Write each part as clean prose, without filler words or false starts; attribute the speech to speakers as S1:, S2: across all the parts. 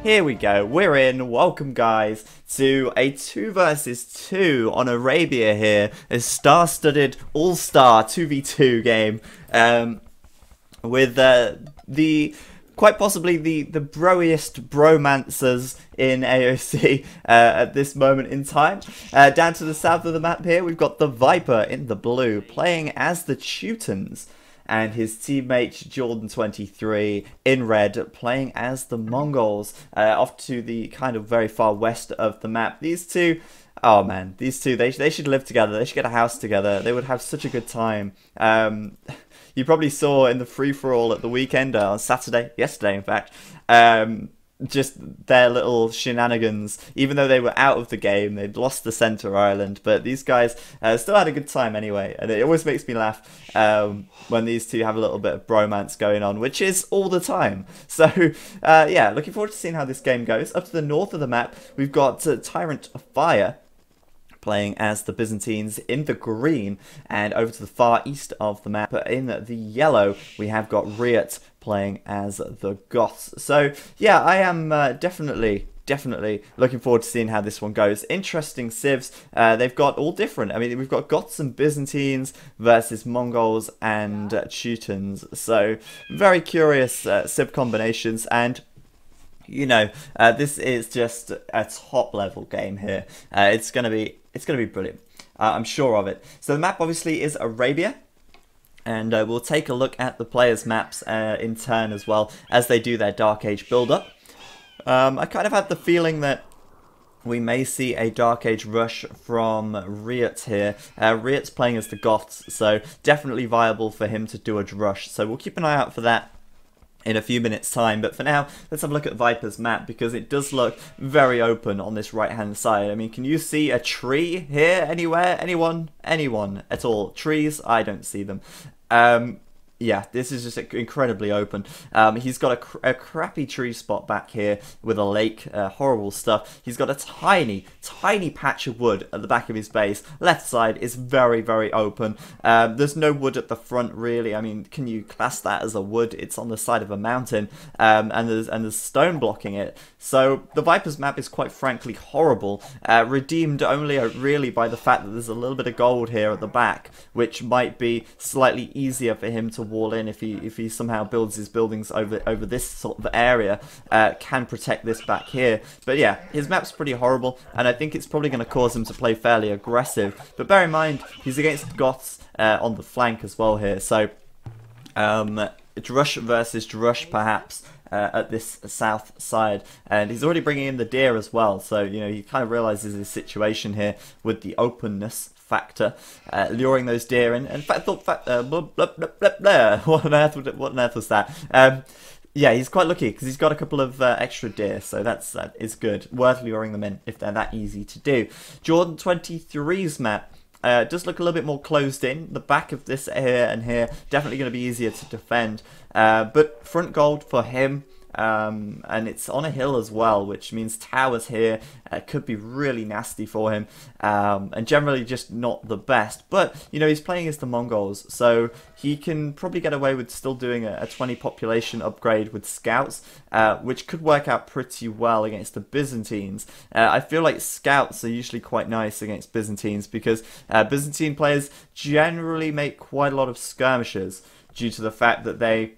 S1: Here we go, we're in. Welcome guys to a 2 versus 2 on Arabia here. A star-studded all-star 2v2 game with the quite possibly the broiest bromancers in AOC at this moment in time. Down to the south of the map here, we've got the Viper in the blue playing as the Teutons, and his teammate Jordan23 in red playing as the Mongols, off to the kind of very far west of the map. These two, oh man, these two, they should live together. They should get a house together. They would have such a good time. You probably saw in the free-for-all at the weekend, on Saturday, yesterday in fact, just their little shenanigans. Even though they were out of the game, they'd lost the centre island, but these guys still had a good time anyway, and it always makes me laugh when these two have a little bit of bromance going on, which is all the time. So yeah, looking forward to seeing how this game goes. Up to the north of the map, we've got TyRanT Fire playing as the Byzantines in the green, and over to the far east of the map in the yellow we have got Riot playing as the Goths. So yeah, I am definitely looking forward to seeing how this one goes. Interesting civs. They've got all different. I mean, we've got Goths and Byzantines versus Mongols and Teutons. So very curious civ combinations, and you know, this is just a top level game here. It's gonna be brilliant. I'm sure of it. So the map obviously is Arabia, and we'll take a look at the players' maps in turn as well as they do their Dark Age build-up. I kind of had the feeling that we may see a Dark Age rush from Riot here. Riot's playing as the Goths, so definitely viable for him to do a rush. So we'll keep an eye out for that in a few minutes time, but for now let's have a look at Viper's map, because it does look very open on this right hand side. I mean, can you see a tree here anywhere? Anyone at all? Trees? I don't see them. Yeah, this is just incredibly open. He's got a crappy tree spot back here with a lake, horrible stuff. He's got a tiny patch of wood at the back of his base. Left side is very open. There's no wood at the front really. I mean, can you class that as a wood? It's on the side of a mountain, and there's stone blocking it. So the Viper's map is quite frankly horrible, redeemed only really by the fact that there's a little bit of gold here at the back, which might be slightly easier for him to wall in if he somehow builds his buildings over this sort of area, can protect this back here. But yeah, his map's pretty horrible, and I think it's probably going to cause him to play fairly aggressive. But bear in mind, he's against Goths on the flank as well here, so Drush versus Drush perhaps at this south side, and he's already bringing in the deer as well, so you know, he kind of realizes his situation here with the openness factor, luring those deer in. In fact, what on earth was that? Yeah, he's quite lucky because he's got a couple of extra deer, so that is good. Worth luring them in if they're that easy to do. Jordan23's map does look a little bit more closed in. The back of this here and here definitely going to be easier to defend, but front gold for him. And it's on a hill as well, which means towers here could be really nasty for him, and generally just not the best. But you know, he's playing as the Mongols, so he can probably get away with still doing a 20 population upgrade with scouts, which could work out pretty well against the Byzantines. I feel like scouts are usually quite nice against Byzantines, because Byzantine players generally make quite a lot of skirmishers due to the fact that they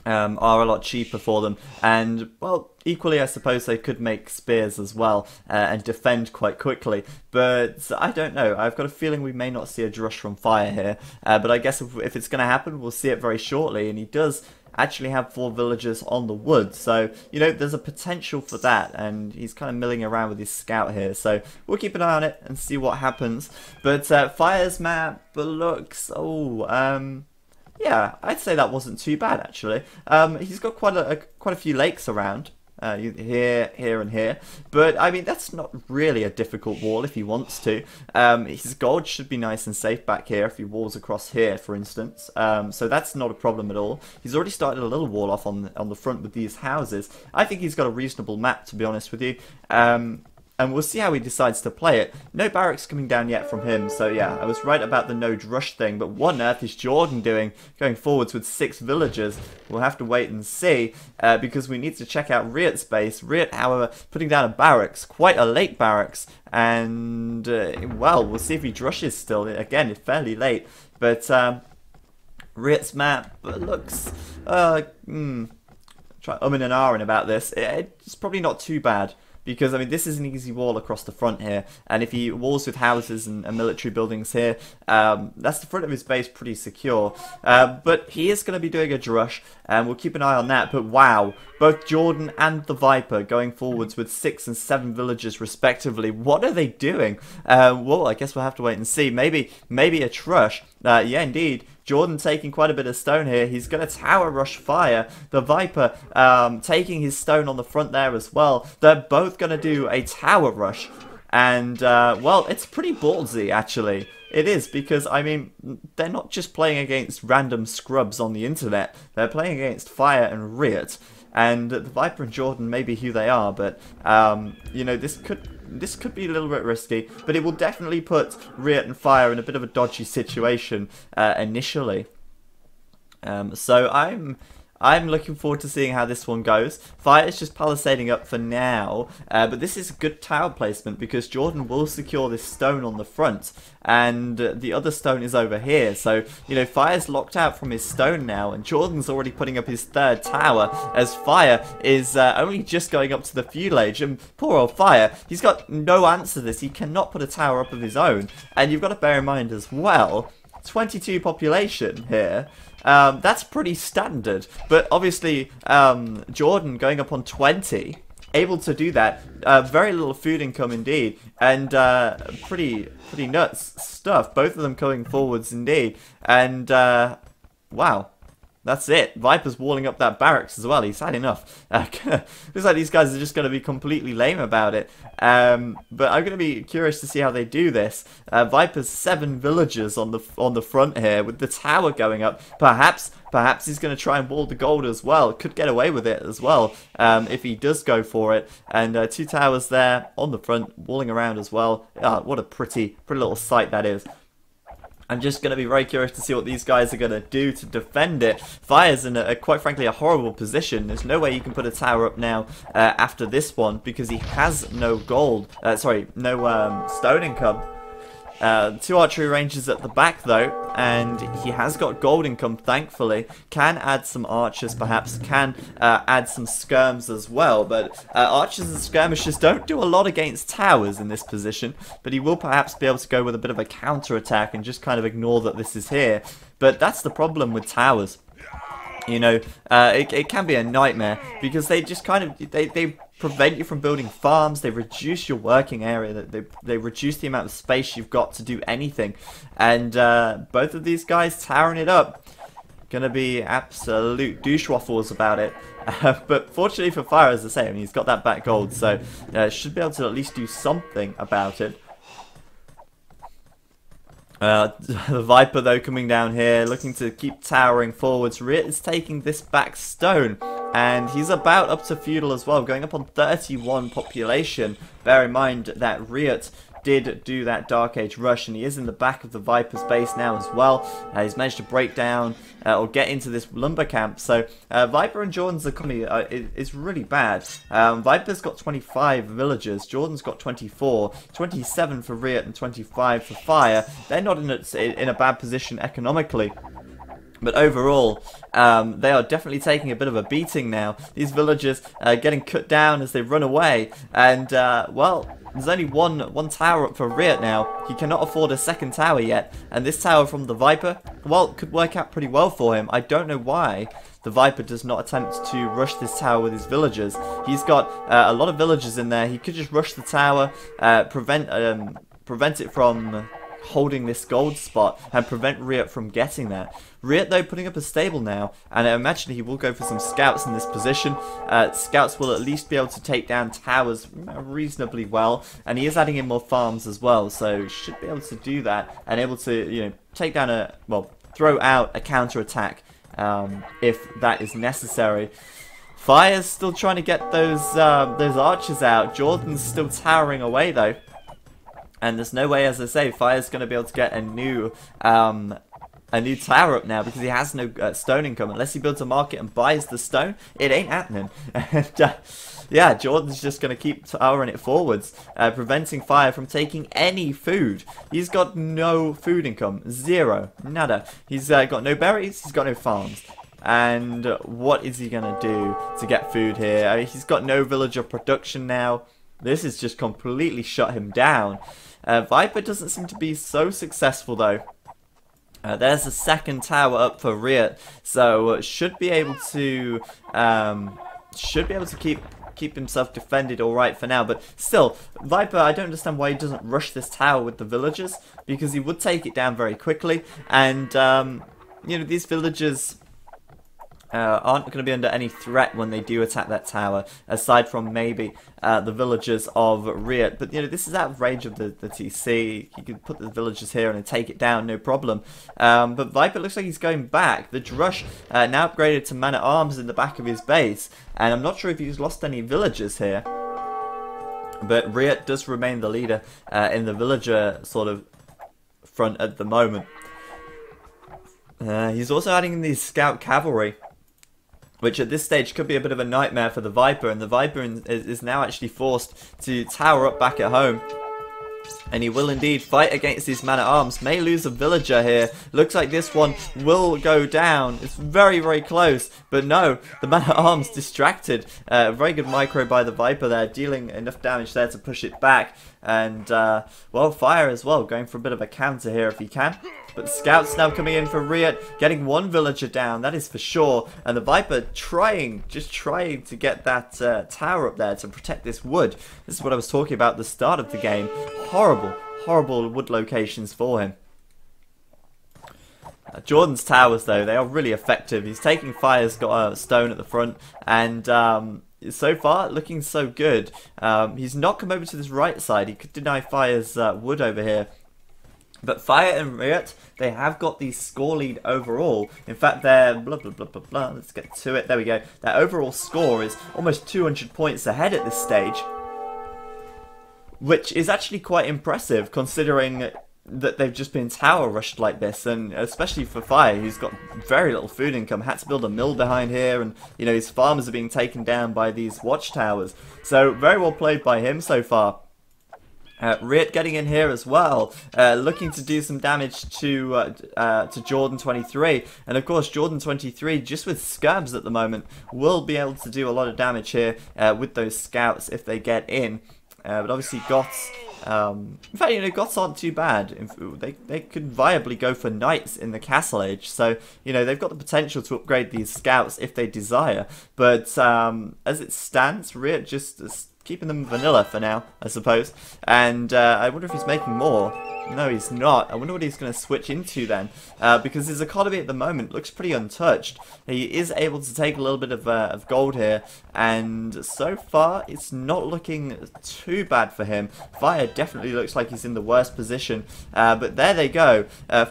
S1: are a lot cheaper for them, and well, equally I suppose they could make spears as well and defend quite quickly. But I don't know, I've got a feeling we may not see a Drush from Fire here, but I guess if it's going to happen, we'll see it very shortly. And he does actually have 4 villagers on the wood, so you know, there's a potential for that, and he's kind of milling around with his scout here, so we'll keep an eye on it and see what happens. But Fire's map looks, yeah, I'd say that wasn't too bad actually. He's got quite a few lakes around, here, and here, but I mean, that's not really a difficult wall if he wants to. His gold should be nice and safe back here if he walls across here, for instance. So that's not a problem at all. He's already started a little wall off on the front with these houses. I think he's got a reasonable map, to be honest with you. And we'll see how he decides to play it. No barracks coming down yet from him, so yeah, I was right about the no rush thing. But what on earth is Jordan doing going forwards with 6 villagers? We'll have to wait and see, because we need to check out Riot's base. Riot, however, putting down a barracks, quite a late barracks. And, well, we'll see if he rushes still. Again, it's fairly late. But, Riot's map looks, try and ahhing about this. It's probably not too bad. Because, I mean, this is an easy wall across the front here. And if he walls with houses and military buildings here, that's the front of his base pretty secure. But he is going to be doing a drush, and we'll keep an eye on that. But wow, both Jordan and the Viper going forwards with 6 and 7 villagers respectively. What are they doing? Well, I guess we'll have to wait and see. Maybe a trush. Yeah, indeed. Jordan taking quite a bit of stone here. He's going to tower rush fire. The Viper taking his stone on the front there as well. They're both going to do a tower rush. And, well, it's pretty ballsy, actually. It is, because, I mean, they're not just playing against random scrubs on the internet. They're playing against Fire and Riot. And the Viper and Jordan may be who they are, but, you know, this could be a little bit risky, but it will definitely put Riot and Fire in a bit of a dodgy situation initially. So I'm looking forward to seeing how this one goes. Fire is just palisading up for now, but this is a good tower placement because Jordan will secure this stone on the front, and the other stone is over here. So, you know, Fire's locked out from his stone now, and Jordan's already putting up his 3rd tower, as Fire is only just going up to the fuselage. And poor old Fire, he's got no answer to this. He cannot put a tower up of his own. And you've got to bear in mind as well, 22 population here. That's pretty standard, but obviously Jordan going up on 20, able to do that, very little food income indeed, and pretty nuts stuff, both of them going forwards indeed, and wow. That's it. Viper's walling up that barracks as well. He's had enough. Looks like these guys are just going to be completely lame about it. But I'm going to be curious to see how they do this. Viper's 7 villagers on the front here with the tower going up. Perhaps he's going to try and wall the gold as well. Could get away with it as well if he does go for it. And 2 towers there on the front, walling around as well. What a pretty little sight that is. I'm just going to be very curious to see what these guys are going to do to defend it. Fire's in quite frankly a horrible position. There's no way you can put a tower up now after this one because he has no gold. No stone income. 2 archery ranges at the back though, and he has got gold income thankfully. Can add some archers perhaps, can add some skirms as well, but archers and skirmishers don't do a lot against towers in this position, but he will perhaps be able to go with a bit of a counter attack and just kind of ignore that this is here. But that's the problem with towers. You know, it can be a nightmare because they just kind of, they prevent you from building farms, they reduce your working area, they reduce the amount of space you've got to do anything. And both of these guys towering it up, gonna be absolute douche waffles about it. But fortunately for Fire, as I say, I mean, he's got that back gold, so should be able to at least do something about it. The Viper, though, coming down here, looking to keep towering forwards. Riot is taking this back stone, and he's about up to feudal as well, going up on 31 population. Bear in mind that Riot did do that Dark Age rush, and he is in the back of the Viper's base now as well. He's managed to break down or get into this lumber camp. So Viper and Jordan's economy is really bad. Viper's got 25 villagers, Jordan's got 24, 27 for Riot and 25 for Fire. They're not in a bad position economically. But overall, they are definitely taking a bit of a beating now. These villagers getting cut down as they run away. And, well, there's only one tower up for Riot now. He cannot afford a second tower yet. And this tower from the Viper, well, could work out pretty well for him. I don't know why the Viper does not attempt to rush this tower with his villagers. He's got a lot of villagers in there. He could just rush the tower, prevent it from holding this gold spot and prevent Riot from getting that. Riot, though, putting up a stable now, and I imagine he will go for some scouts in this position. Scouts will at least be able to take down towers reasonably well, and he is adding in more farms as well, so should be able to do that and able to, you know, take down throw out a counter attack if that is necessary. Fire's still trying to get those archers out. Jordan's still towering away though. And there's no way, as I say, Fire's going to be able to get a new tower up now because he has no stone income. Unless he builds a market and buys the stone, it ain't happening. And yeah, Jordan's just going to keep towering it forwards, preventing Fire from taking any food. He's got no food income. Zero. Nada. He's got no berries. He's got no farms. And what is he going to do to get food here? I mean, he's got no villager production now. This has just completely shut him down. Viper doesn't seem to be so successful though. There's a second tower up for Riot, so should be able to keep himself defended all right for now. But still, Viper, I don't understand why he doesn't rush this tower with the villagers, because he would take it down very quickly. And you know, these villagers aren't going to be under any threat when they do attack that tower, aside from maybe the villagers of Riot. But you know, this is out of range of the TC. You could put the villagers here and take it down, no problem. But Viper looks like he's going back. The Drush now upgraded to man-at-arms in the back of his base, and I'm not sure if he's lost any villagers here. But Riot does remain the leader in the villager sort of front at the moment. He's also adding in these scout cavalry, which at this stage could be a bit of a nightmare for the Viper, and the Viper is now actually forced to tower up back at home. And he will indeed fight against these man-at-arms. May lose a villager here. Looks like this one will go down. It's very, very close. But no, the man-at-arms distracted. Very good micro by the Viper there, dealing enough damage there to push it back. And, well, Fire as well, going for a bit of a counter here if he can. But the scouts now coming in for Riot, getting one villager down, that is for sure. And the Viper just trying to get that tower up there to protect this wood. This is what I was talking about at the start of the game. Horrible, horrible wood locations for him. Jordan's towers, though, they are really effective. He's taking Fire's got a stone at the front, and so far, looking so good. He's not come over to this right side. He could deny Fire's wood over here. But Fire and Riot, they have got the score lead overall. In fact, they're blah, blah, blah, blah, blah. Let's get to it. There we go. Their overall score is almost 200 points ahead at this stage, which is actually quite impressive considering that they've just been tower rushed like this, and especially for Fire, who's got very little food income, had to build a mill behind here, and you know, his farmers are being taken down by these watchtowers. So very well played by him so far. Riot getting in here as well, looking to do some damage to Jordan 23, and of course Jordan 23, just with scabs at the moment, will be able to do a lot of damage here with those scouts if they get in. But obviously Goths, in fact, you know, Goths aren't too bad. They could viably go for knights in the castle age, so you know, they've got the potential to upgrade these scouts if they desire. But as it stands, Riot just keeping them vanilla for now, I suppose. And I wonder if he's making more. No, he's not. I wonder what he's going to switch into then. Because his economy at the moment looks pretty untouched. He is able to take a little bit of gold here. And so far, it's not looking too bad for him. Fire definitely looks like he's in the worst position. But there they go.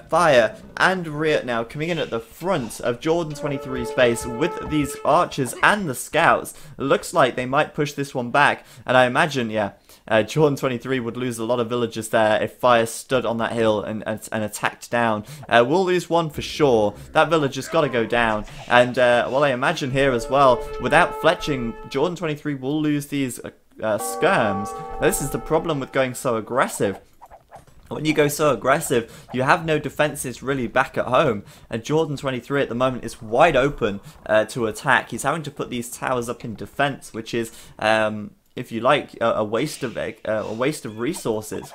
S1: Fire and Riot now coming in at the front of Jordan 23's base with these archers and the scouts. Looks like they might push this one back. And I imagine, yeah, Jordan 23 would lose a lot of villagers there if Fire stood on that hill and attacked down. We'll lose one for sure. That villager's got to go down. And, well, I imagine here as well, without fletching, Jordan 23 will lose these skirms. This is the problem with going so aggressive. When you go so aggressive, you have no defenses really back at home, and Jordan 23 at the moment is wide open to attack. He's having to put these towers up in defense, which is, if you like, a waste of resources.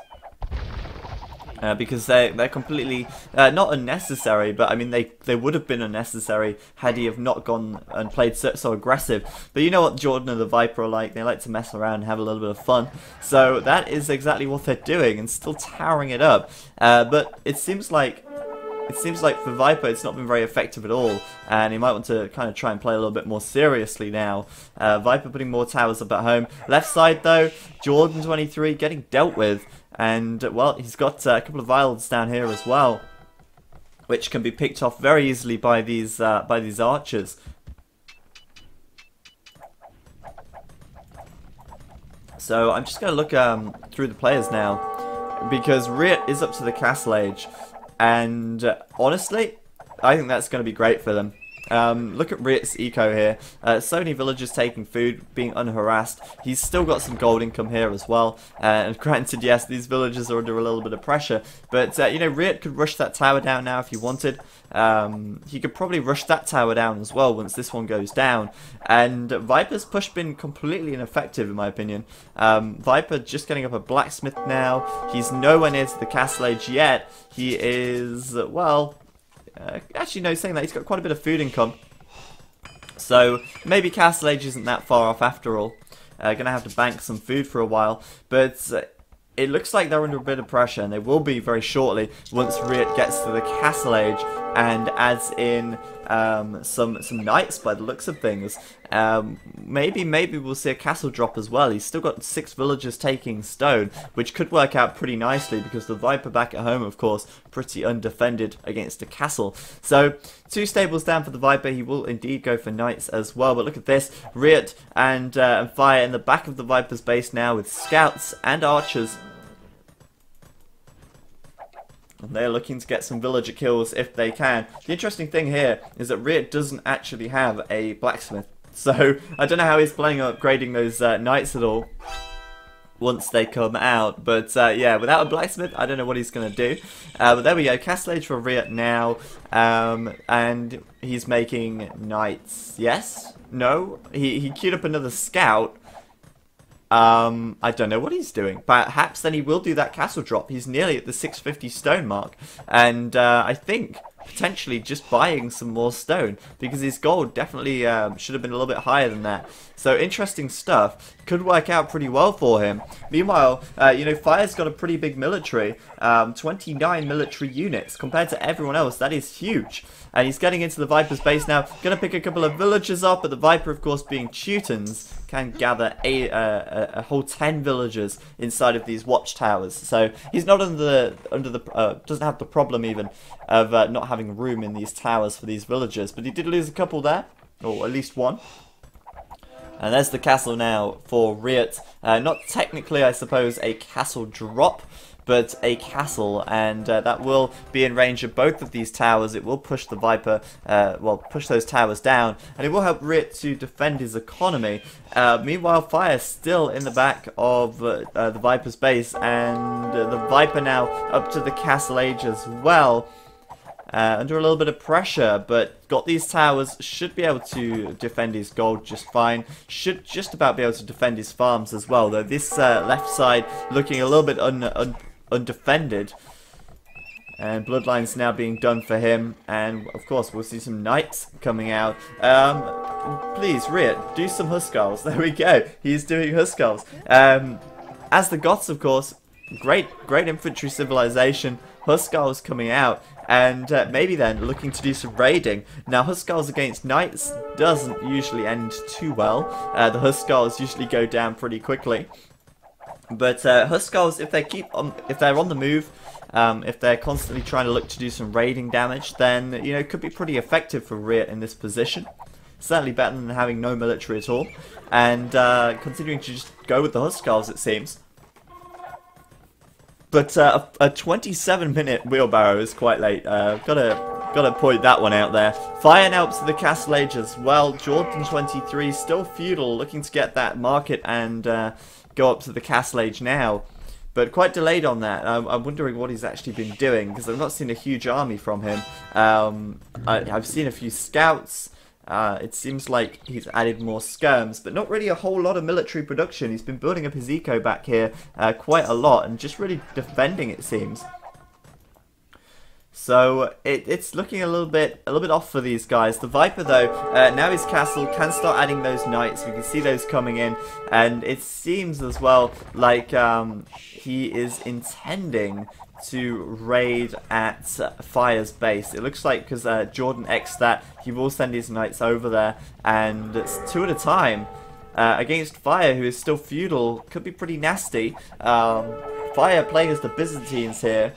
S1: Because they're completely not unnecessary, but I mean they would have been unnecessary had he have not gone and played so aggressive. But you know what Jordan and the Viper are like; they like to mess around and have a little bit of fun. So that is exactly what they're doing, and still towering it up. But it seems like for Viper it's not been very effective at all, and he might want to kind of try and play a little bit more seriously now. Viper putting more towers up at home. Left side though, Jordan 23 getting dealt with. And, well, he's got a couple of islands down here as well, which can be picked off very easily by these archers. So I'm just going to look through the players now, because Riot is up to the castle age, and honestly, I think that's going to be great for them. Look at Riot's eco here. So many villagers taking food, being unharassed. He's still got some gold income here as well. And granted, yes, these villagers are under a little bit of pressure. But, you know, Riot could rush that tower down now if he wanted. He could probably rush that tower down as well once this one goes down. And Viper's push been completely ineffective in my opinion. Viper just getting up a blacksmith now. He's nowhere near to the castle age yet. He is, well... actually, no, saying that, he's got quite a bit of food income. So, maybe Castle Age isn't that far off after all. Gonna have to bank some food for a while. But it looks like they're under a bit of pressure, and they will be very shortly once Riot gets to the Castle Age and adds in some knights by the looks of things. Maybe we'll see a castle drop as well. He's still got 6 villagers taking stone, which could work out pretty nicely because the Viper back at home, of course, pretty undefended against a castle. So 2 stables down for the Viper. He will indeed go for knights as well. But look at this, Riot and Fire in the back of the Viper's base now with scouts and archers. And they're looking to get some villager kills if they can. The interesting thing here is that Riot doesn't actually have a blacksmith. So, I don't know how he's planning on upgrading those knights at all once they come out. But, yeah, without a blacksmith, I don't know what he's going to do. But there we go, Castle Age for Riot now. And he's making knights. Yes? No? He queued up another scout. I don't know what he's doing. Perhaps then he will do that castle drop. He's nearly at the 650 stone mark. And I think potentially just buying some more stone, because his gold definitely should have been a little bit higher than that. So interesting stuff. Could work out pretty well for him. Meanwhile, you know, Fire's got a pretty big military. 29 military units. Compared to everyone else, that is huge. And he's getting into the Viper's base now. Going to pick a couple of villagers up, but the Viper, of course, being Teutons, can gather a whole 10 villagers inside of these watchtowers. So he's not doesn't have the problem even of not having room in these towers for these villagers. But he did lose a couple there, or at least one. And there's the castle now for Riot. Not technically, I suppose, a castle drop, but a castle, and that will be in range of both of these towers. It will push the Viper, well, push those towers down, and it will help Riot to defend his economy. Meanwhile, Fire still in the back of the Viper's base, and the Viper now up to the Castle Age as well. Under a little bit of pressure, but got these towers, should be able to defend his gold just fine. Should just about be able to defend his farms as well, though this left side looking a little bit undefended. And Bloodline's now being done for him, and of course we'll see some knights coming out. Please, Riot, do some Huskarls. There we go, he's doing Huskarls. As the Goths, of course, great infantry civilization. Huskarls coming out, and maybe then looking to do some raiding. Now, Huskarls against Knights doesn't usually end too well. The Huskarls usually go down pretty quickly. But Huskarls, if they're on the move, if they're constantly trying to look to do some raiding damage, then you know it could be pretty effective for Riot in this position. Certainly better than having no military at all, and continuing to just go with the Huskarls, it seems. But a 27-minute wheelbarrow is quite late. Gotta point that one out there. Fire now up to the Castle Age as well. Jordan 23 still feudal, looking to get that market and go up to the Castle Age now. But quite delayed on that. I'm wondering what he's actually been doing, because I've not seen a huge army from him. I've seen a few scouts. It seems like he's added more skirms, but not really a whole lot of military production. He's been building up his eco back here quite a lot, and just really defending, it seems. So it's looking a little bit off for these guys. The Viper, though, now his castle can start adding those knights. We can see those coming in, and it seems as well like he is intending to raid at Fire's base. It looks like, because Jordan X'd that, he will send his knights over there, and it's 2 at a time against Fire, who is still feudal. Could be pretty nasty. Fire playing as the Byzantines here.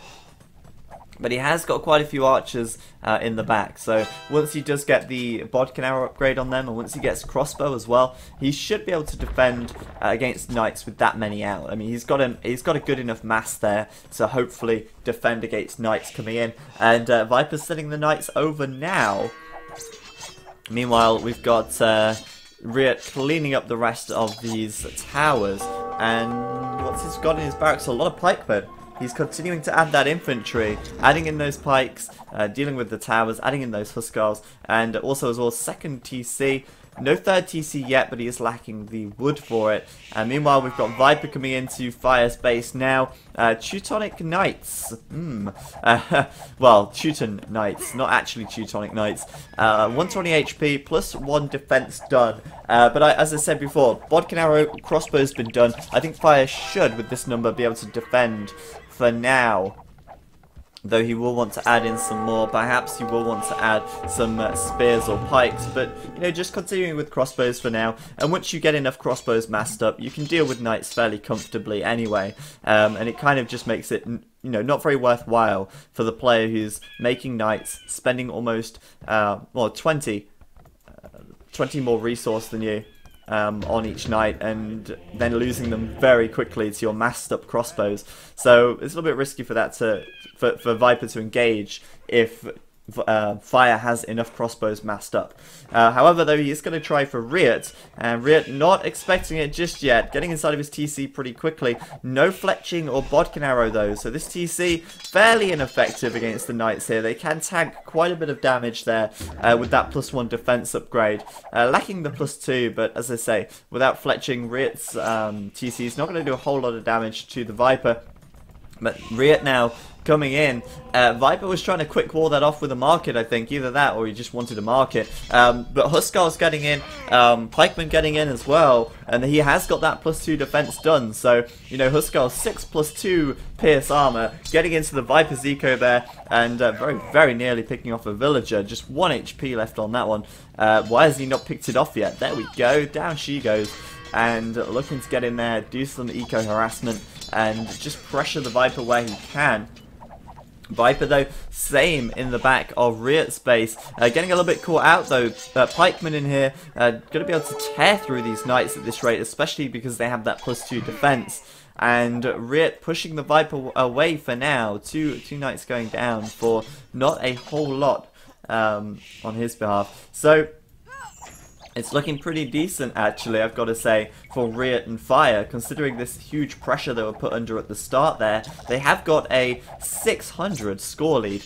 S1: But he has got quite a few archers in the back, so once he does get the bodkin arrow upgrade on them, and once he gets crossbow as well, he should be able to defend against knights with that many out. I mean, he's got a good enough mass there to hopefully defend against knights coming in. And Viper's sending the knights over now. Meanwhile, we've got Riot cleaning up the rest of these towers, and what's he's got in his barracks? A lot of pikemen. He's continuing to add that infantry, adding in those pikes, dealing with the towers, adding in those Huskars, and also as well second TC. No third TC yet, but he is lacking the wood for it. And meanwhile, we've got Viper coming into Fire's base now. Teutonic Knights. Well, Teuton Knights, not actually Teutonic Knights. 120 HP, plus 1 defense done. But as I said before, bodkin arrow crossbow's been done. I think Fire should, with this number, be able to defend for now. Though he will want to add in some more. Perhaps he will want to add some spears or pikes. But, you know, just continuing with crossbows for now. And once you get enough crossbows massed up, you can deal with knights fairly comfortably anyway. And it kind of just makes it, you know, not very worthwhile for the player who's making knights, spending almost, well, 20 more resource than you. On each knight, and then losing them very quickly to your massed up crossbows. So it's a little bit risky for that for Viper to engage if Fire has enough crossbows massed up. However, though, he is going to try for Riot, and Riot not expecting it just yet, getting inside of his TC pretty quickly. No fletching or bodkin arrow though, so this TC fairly ineffective against the knights here. They can tank quite a bit of damage there with that +1 defense upgrade, lacking the +2, but as I say, without fletching, Riot's TC is not going to do a whole lot of damage to the Viper. But Riot now coming in. Viper was trying to quick wall that off with a market, I think. Either that or he just wanted a market. But Huskar's getting in. Pikeman getting in as well. And he has got that +2 defense done. So, you know, Huskar's 6+2 pierce armor. Getting into the Viper's eco there. And very, very nearly picking off a villager. Just 1 HP left on that one. Why has he not picked it off yet? There we go. Down she goes. And looking to get in there, do some eco harassment, and just pressure the Viper where he can. Viper, though, same in the back of Riot's base. Getting a little bit caught out, though. Pikemen in here going to be able to tear through these knights at this rate, especially because they have that +2 defense. And Riot pushing the Viper away for now. Two knights going down for not a whole lot on his behalf. So it's looking pretty decent, actually, I've got to say, for Riot and Fire, considering this huge pressure they were put under at the start there. They have got a 600 score lead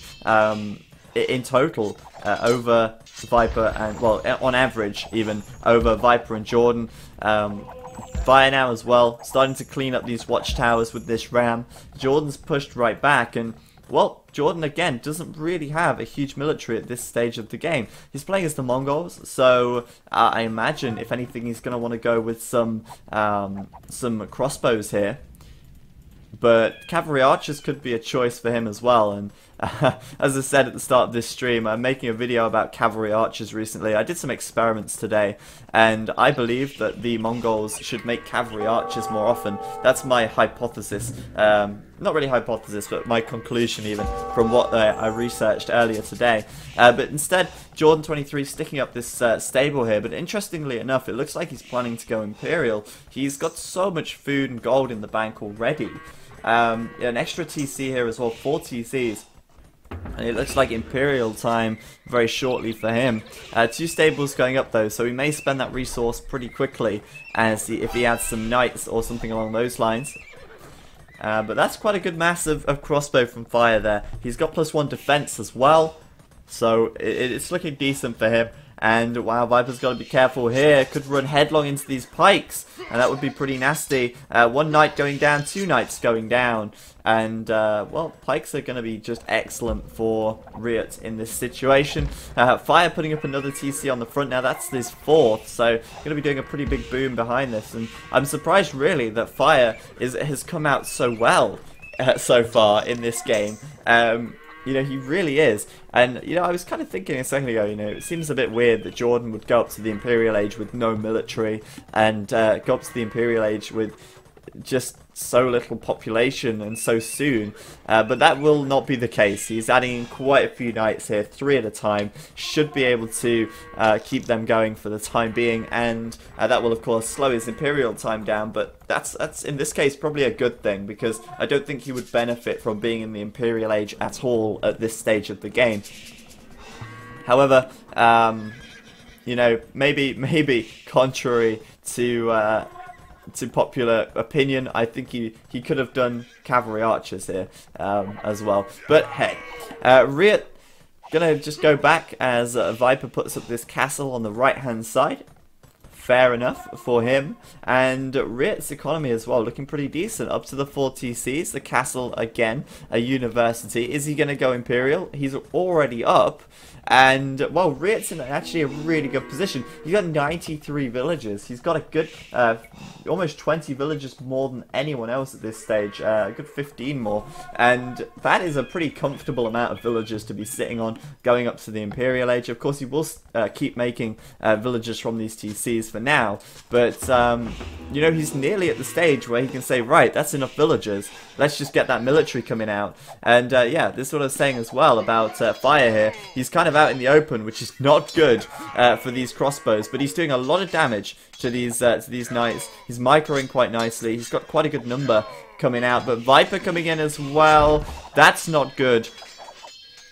S1: in total over Viper and, well, on average, even, over Viper and Jordan. Fire now as well, starting to clean up these watchtowers with this ram. Jordan's pushed right back, and well, Jordan again doesn't really have a huge military at this stage of the game. He's playing as the Mongols, so I imagine if anything he's going to want to go with some crossbows here. But cavalry archers could be a choice for him as well. And as I said at the start of this stream, I'm making a video about cavalry archers recently. I did some experiments today, and I believe that the Mongols should make cavalry archers more often. That's my hypothesis. Not really hypothesis, but my conclusion even from what I researched earlier today. But instead, Jordan 23 sticking up this stable here. But interestingly enough, it looks like he's planning to go Imperial. He's got so much food and gold in the bank already. An extra TC here as well, 4 TCs. And it looks like Imperial time very shortly for him. 2 stables going up though, so he may spend that resource pretty quickly as if he adds some knights or something along those lines. But that's quite a good mass of crossbow from Fire there. He's got +1 defense as well, so it's looking decent for him. And wow, Viper's got to be careful here. Could run headlong into these pikes, and that would be pretty nasty. 1 knight going down, 2 knights going down. And, well, pikes are going to be just excellent for Riot in this situation. Fire putting up another TC on the front now. That's his 4th, so going to be doing a pretty big boom behind this. And I'm surprised, really, that Fire has come out so well so far in this game. You know, he really is. And, you know, I was kind of thinking a second ago, you know, it seems a bit weird that Jordan would go up to the Imperial Age with no military and go up to the Imperial Age with just so little population and so soon, but that will not be the case. He's adding in quite a few knights here, 3 at a time, should be able to keep them going for the time being, and that will of course slow his Imperial time down, but that's in this case probably a good thing, because I don't think he would benefit from being in the Imperial Age at all at this stage of the game. However, you know, maybe contrary to popular opinion, I think he could have done cavalry archers here as well. But hey, Riot gonna just go back as Viper puts up this castle on the right hand side. Fair enough for him, and Riot's economy as well, looking pretty decent, up to the 4 TCs, the castle again, a university. Is he going to go Imperial? He's already up, and, well, Riot's in actually a really good position. He's got 93 villagers, he's got a good, almost 20 villagers more than anyone else at this stage, a good 15 more, and that is a pretty comfortable amount of villagers to be sitting on, going up to the Imperial Age. Of course, he will keep making villagers from these TCs for now, but you know, he's nearly at the stage where he can say, right, that's enough villagers, let's just get that military coming out. And yeah, this is what I was saying as well about Fire here. He's kind of out in the open, which is not good for these crossbows, but he's doing a lot of damage to these knights. He's microing quite nicely, he's got quite a good number coming out, but Viper coming in as well, that's not good.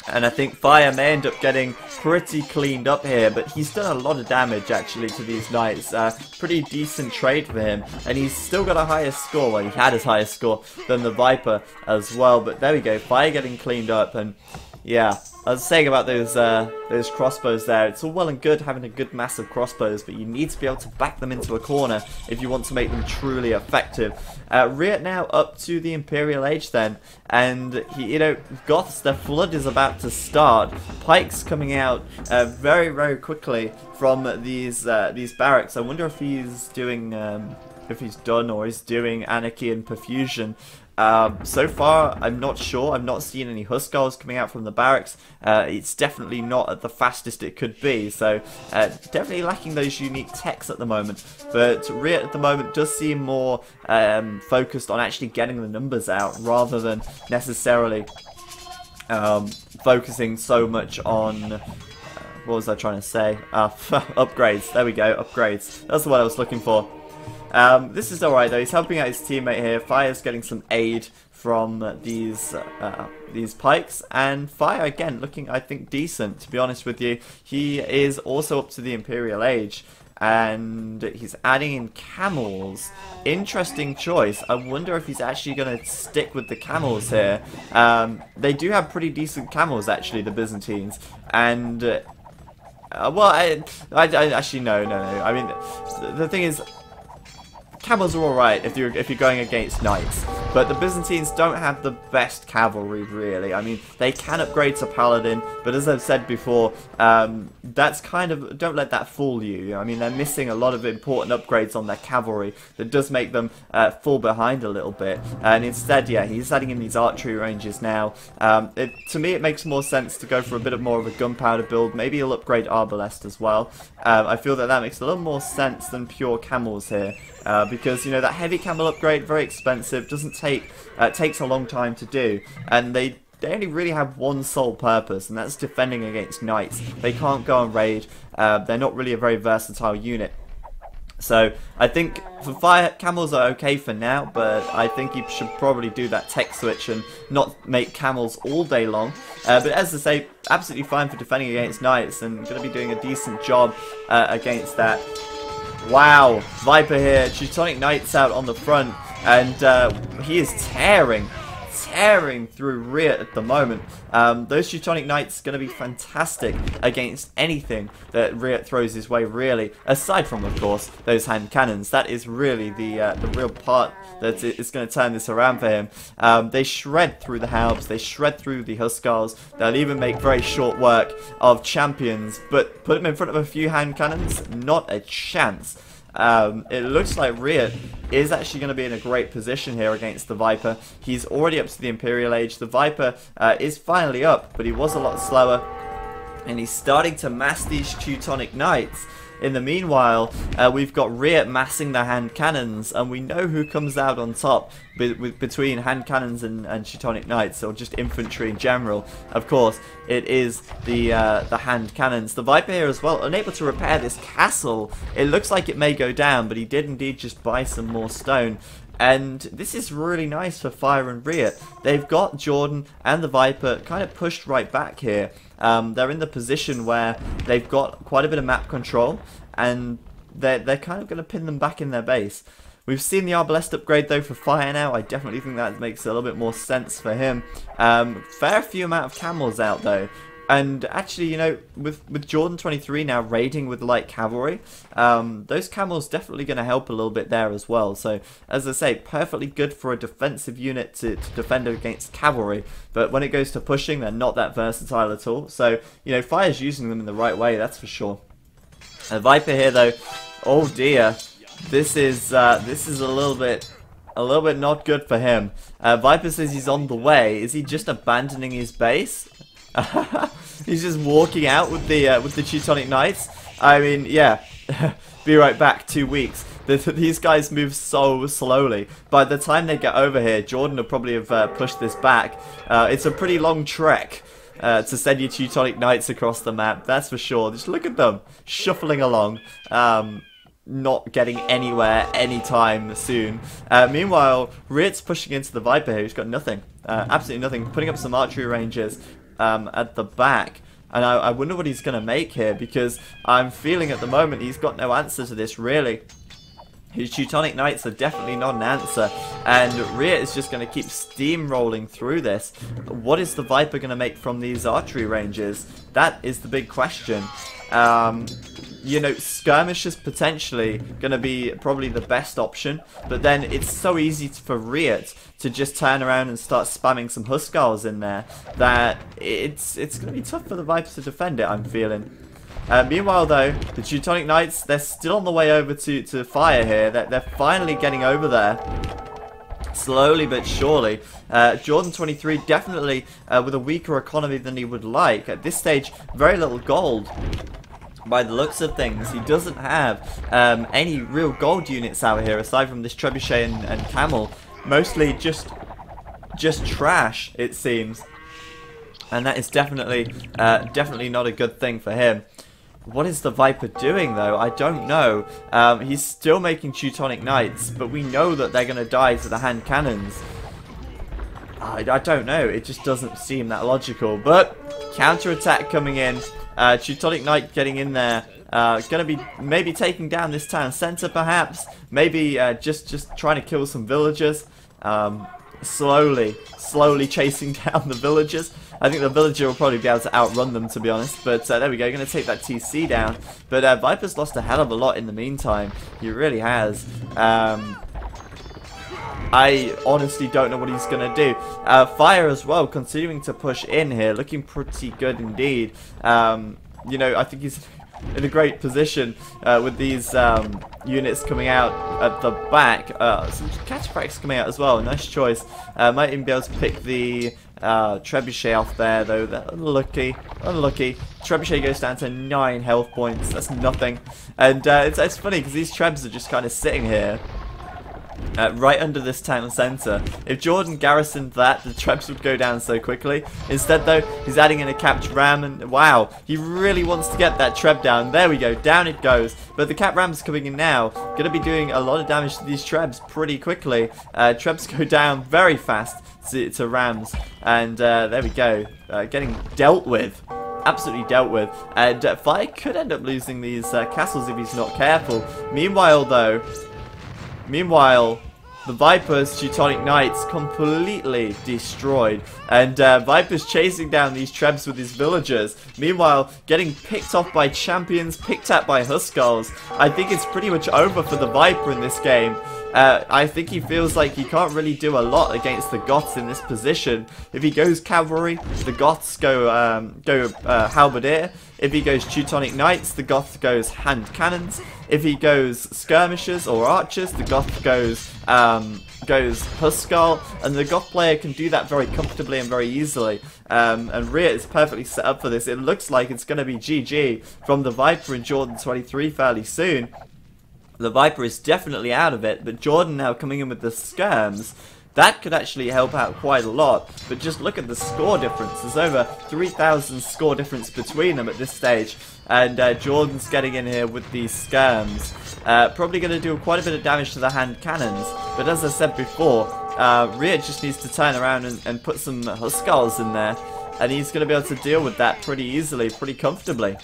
S1: And I think Fire may end up getting pretty cleaned up here, but he's done a lot of damage actually to these knights. Pretty decent trade for him, and he's still got a higher score. Well, he had his highest score than the Viper as well, but there we go, Fire getting cleaned up. And yeah, I was saying about those crossbows there, it's all well and good having a good mass of crossbows, but you need to be able to back them into a corner if you want to make them truly effective. Riot now up to the Imperial Age then, and he, you know, Goths, their flood is about to start. Pikes coming out very, very quickly from these barracks. I wonder if he's doing, if he's done or is doing Anarchy and Perfusion. So far, I'm not sure. I've not seen any Huskars coming out from the barracks. It's definitely not at the fastest it could be, so definitely lacking those unique techs at the moment. But Riot at the moment does seem more focused on actually getting the numbers out rather than necessarily focusing so much on... what was I trying to say? Upgrades. There we go, upgrades. That's what I was looking for. This is alright though, he's helping out his teammate here. Fire's getting some aid from these pikes, and Fire again looking, I think, decent, to be honest with you. He is also up to the Imperial Age, and he's adding in camels. Interesting choice. I wonder if he's actually going to stick with the camels here. They do have pretty decent camels actually, the Byzantines, and well, I actually no. I mean, the thing is, camels are alright if you're going against knights, but the Byzantines don't have the best cavalry really. I mean, they can upgrade to paladin, but as I've said before, that's kind of, don't let that fool you. I mean, they're missing a lot of important upgrades on their cavalry that does make them fall behind a little bit, and instead, yeah, he's adding in these archery ranges now. To me, it makes more sense to go for a bit more of a gunpowder build. Maybe he'll upgrade arbalest as well. I feel that makes a little more sense than pure camels here. Because, you know, that heavy camel upgrade, very expensive, doesn't take, takes a long time to do, and they only really have one sole purpose, and that's defending against knights. They can't go and raid, they're not really a very versatile unit. So, I think for Fire, camels are okay for now, but I think you should probably do that tech switch and not make camels all day long. But as I say, absolutely fine for defending against knights, and going to be doing a decent job against that. Wow, Viper here, Teutonic Knights out on the front, and he is tearing through Riot at the moment. Those Teutonic Knights going to be fantastic against anything that Riot throws his way, really. Aside from, of course, those hand cannons. That is really the real part that is going to turn this around for him. They shred through the Haubs, they shred through the Huskars. They'll even make very short work of champions, but put them in front of a few hand cannons, not a chance. It looks like Riot is actually going to be in a great position here against the Viper. He's already up to the Imperial Age. The Viper is finally up, but he was a lot slower, and he's starting to mass these Teutonic Knights. In the meanwhile, we've got Riot massing the hand cannons, and we know who comes out on top between hand cannons and Teutonic Knights, or just infantry in general. Of course, it is the hand cannons. The Viper here as well, unable to repair this castle. It looks like it may go down, but he did indeed just buy some more stone. And this is really nice for Fire and Riot. They've got Jordan and the Viper kind of pushed right back here. They're in the position where they've got quite a bit of map control, and they're kind of going to pin them back in their base. We've seen the Arbalest upgrade though for Fire now. I definitely think that makes a little bit more sense for him. Fair few amount of camels out though. And actually, you know, with Jordan 23 now raiding with light cavalry, those camels definitely going to help a little bit there as well. So, as I say, perfectly good for a defensive unit to defend against cavalry. But when it goes to pushing, they're not that versatile at all. So, you know, Fire's using them in the right way, that's for sure. Viper here, though, oh dear, this is a little bit not good for him. Viper says he's on the way. Is he just abandoning his base? He's just walking out with the Teutonic Knights. I mean, yeah, be right back. 2 weeks. These guys move so slowly. By the time they get over here, Jordan will probably have pushed this back. It's a pretty long trek to send your Teutonic Knights across the map. That's for sure. Just look at them shuffling along. Not getting anywhere anytime soon. Meanwhile, Riot's pushing into the Viper here. He's got nothing. Absolutely nothing. Putting up some archery ranges at the back. And I wonder what he's going to make here, because I'm feeling at the moment he's got no answer to this, really. His Teutonic Knights are definitely not an answer, and Riot is just going to keep steamrolling through this. What is the Viper going to make from these archery ranges? That is the big question. You know, skirmish is potentially going to be probably the best option, but then it's so easy for Riot to just turn around and start spamming some Huskars in there that it's going to be tough for the Vipers to defend it, I'm feeling. Meanwhile, though, the Teutonic Knights, they're still on the way over to Fire here. They're finally getting over there. Slowly but surely. Jordan 23 definitely with a weaker economy than he would like. At this stage, very little gold. By the looks of things, he doesn't have any real gold units out here aside from this Trebuchet and Camel. Mostly just trash, it seems. And that is definitely not a good thing for him. What is the Viper doing, though? I don't know. He's still making Teutonic Knights, but we know that they're going to die to the hand cannons. I don't know. It just doesn't seem that logical. But counter-attack coming in. Teutonic Knight getting in there. Going to be maybe taking down this town centre, perhaps. Maybe just trying to kill some villagers. Slowly chasing down the villagers. I think the villager will probably be able to outrun them, to be honest. But there we go, going to take that TC down. But Viper's lost a hell of a lot in the meantime. He really has. I honestly don't know what he's going to do. Fire as well, continuing to push in here. Looking pretty good indeed. You know, I think he's in a great position with these units coming out at the back. Some cataphracts coming out as well. Nice choice. Might even be able to pick the Trebuchet off there, though. Unlucky. Trebuchet goes down to 9 health points. That's nothing. And it's funny because these Trebs are just kind of sitting here. Right under this town centre. If Jordan garrisoned that, the Trebs would go down so quickly. Instead, though, he's adding in a capped ram, and wow, he really wants to get that Treb down. There we go, down it goes. But the capped ram's coming in now, going to be doing a lot of damage to these Trebs pretty quickly. Trebs go down very fast to rams, and there we go, getting dealt with. Absolutely dealt with. And Fire could end up losing these castles if he's not careful. Meanwhile, the Viper's Teutonic Knights completely destroyed. And Viper's chasing down these Trebs with his villagers. Meanwhile, getting picked off by champions, picked at by Huskars. I think it's pretty much over for the Viper in this game. I think he feels like he can't really do a lot against the Goths in this position. If he goes cavalry, the Goths go halberdier. If he goes Teutonic Knights, the Goth goes hand cannons. If he goes skirmishers or archers, the Goth goes Huskar, and the Goth player can do that very comfortably and very easily. And Riot is perfectly set up for this. It looks like it's going to be GG from the Viper in Jordan 23 fairly soon. The Viper is definitely out of it, but Jordan now coming in with the skirms. That could actually help out quite a lot, but just look at the score difference. There's over 3,000 score difference between them at this stage, and Jordan's getting in here with these skirms. Probably going to do quite a bit of damage to the hand cannons, but as I said before, Riot just needs to turn around and put some Huskars in there, and he's going to be able to deal with that pretty easily, pretty comfortably.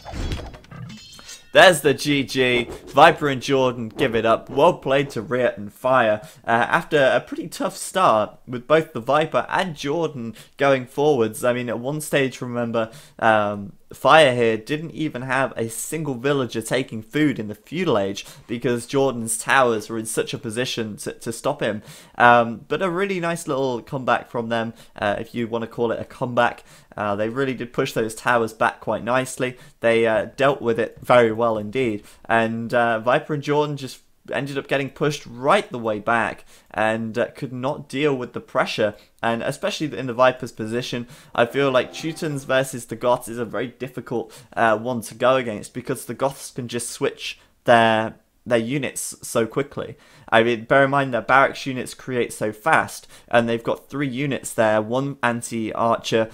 S1: There's the GG. Viper and Jordan give it up. Well played to Riot and Fire. After a pretty tough start with both the Viper and Jordan going forwards. I mean, at one stage, remember, Fire here didn't even have a single villager taking food in the feudal age because Jordan's towers were in such a position to stop him. But a really nice little comeback from them, if you want to call it a comeback. They really did push those towers back quite nicely. They dealt with it very well indeed. And Viper and Jordan just ended up getting pushed right the way back and could not deal with the pressure. And especially in the Viper's position, I feel like Teutons versus the Goths is a very difficult one to go against because the Goths can just switch their units so quickly. I mean, bear in mind that barracks units create so fast, and they've got 3 units there, one anti-archer,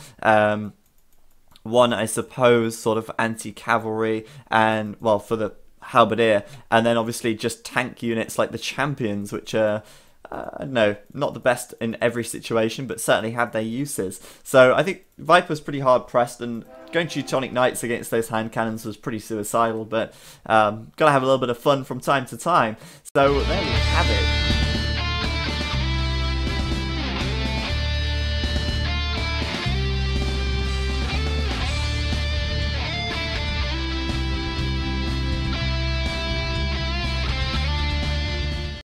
S1: one, I suppose, sort of anti-cavalry, and, well, for the halberdier, and then obviously just tank units like the champions, which are, no, not the best in every situation, but certainly have their uses. So I think Viper's pretty hard pressed, and going Teutonic Knights against those hand cannons was pretty suicidal, but gotta have a little bit of fun from time to time. So there we have it.